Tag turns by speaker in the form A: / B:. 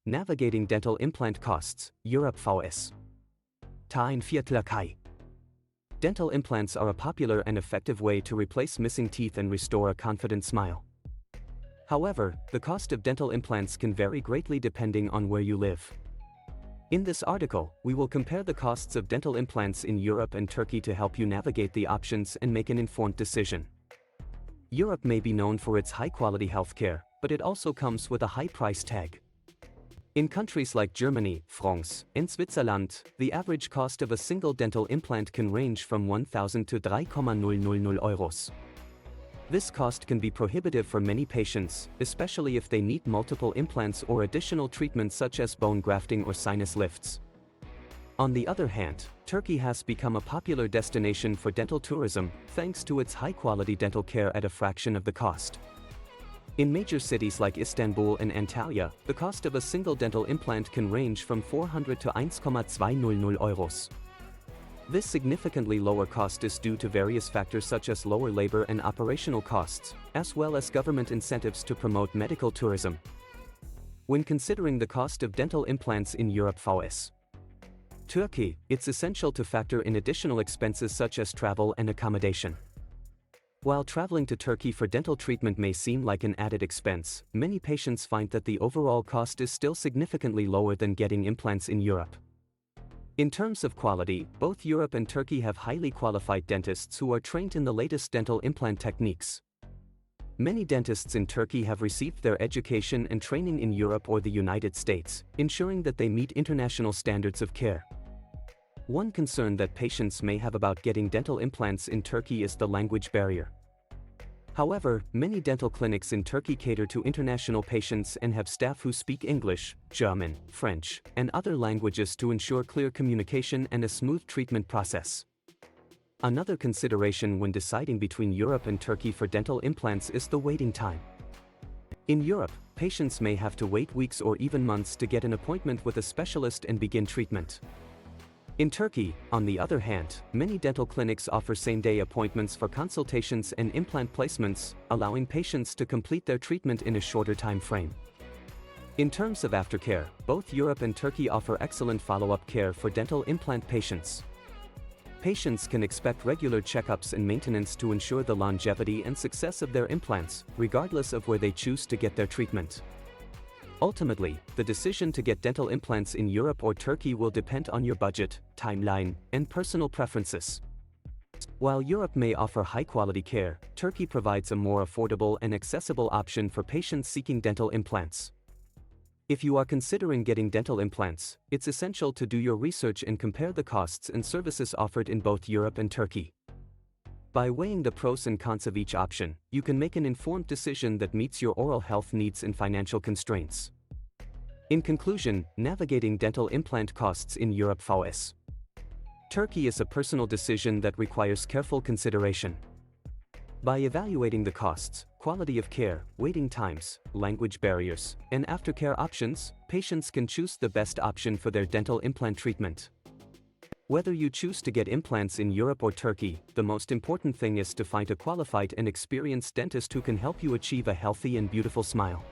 A: Navigating Dental Implant Costs, Europe vs. Türkei. Dental implants are a popular and effective way to replace missing teeth and restore a confident smile. However, the cost of dental implants can vary greatly depending on where you live. In this article, we will compare the costs of dental implants in Europe and Turkey to help you navigate the options and make an informed decision. Europe may be known for its high-quality healthcare, but it also comes with a high price tag. In countries like Germany, France, and Switzerland, the average cost of a single dental implant can range from 1,000 to 3,000 euros. This cost can be prohibitive for many patients, especially if they need multiple implants or additional treatments such as bone grafting or sinus lifts. On the other hand, Turkey has become a popular destination for dental tourism, thanks to its high-quality dental care at a fraction of the cost. In major cities like Istanbul and Antalya, the cost of a single dental implant can range from 400 to 1,200 euros. This significantly lower cost is due to various factors such as lower labor and operational costs, as well as government incentives to promote medical tourism. When considering the cost of dental implants in Europe vs. Turkey, it's essential to factor in additional expenses such as travel and accommodation. While traveling to Turkey for dental treatment may seem like an added expense, many patients find that the overall cost is still significantly lower than getting implants in Europe. In terms of quality, both Europe and Turkey have highly qualified dentists who are trained in the latest dental implant techniques. Many dentists in Turkey have received their education and training in Europe or the United States, ensuring that they meet international standards of care. One concern that patients may have about getting dental implants in Turkey is the language barrier. However, many dental clinics in Turkey cater to international patients and have staff who speak English, German, French, and other languages to ensure clear communication and a smooth treatment process. Another consideration when deciding between Europe and Turkey for dental implants is the waiting time. In Europe, patients may have to wait weeks or even months to get an appointment with a specialist and begin treatment. In Turkey, on the other hand, many dental clinics offer same-day appointments for consultations and implant placements, allowing patients to complete their treatment in a shorter time frame. In terms of aftercare, both Europe and Turkey offer excellent follow-up care for dental implant patients. Patients can expect regular checkups and maintenance to ensure the longevity and success of their implants, regardless of where they choose to get their treatment. Ultimately, the decision to get dental implants in Europe or Turkey will depend on your budget, timeline, and personal preferences. While Europe may offer high-quality care, Turkey provides a more affordable and accessible option for patients seeking dental implants. If you are considering getting dental implants, it's essential to do your research and compare the costs and services offered in both Europe and Turkey. By weighing the pros and cons of each option, you can make an informed decision that meets your oral health needs and financial constraints. In conclusion, navigating dental implant costs in Europe vs. Turkey is a personal decision that requires careful consideration. By evaluating the costs, quality of care, waiting times, language barriers, and aftercare options, patients can choose the best option for their dental implant treatment. Whether you choose to get implants in Europe or Turkey, the most important thing is to find a qualified and experienced dentist who can help you achieve a healthy and beautiful smile.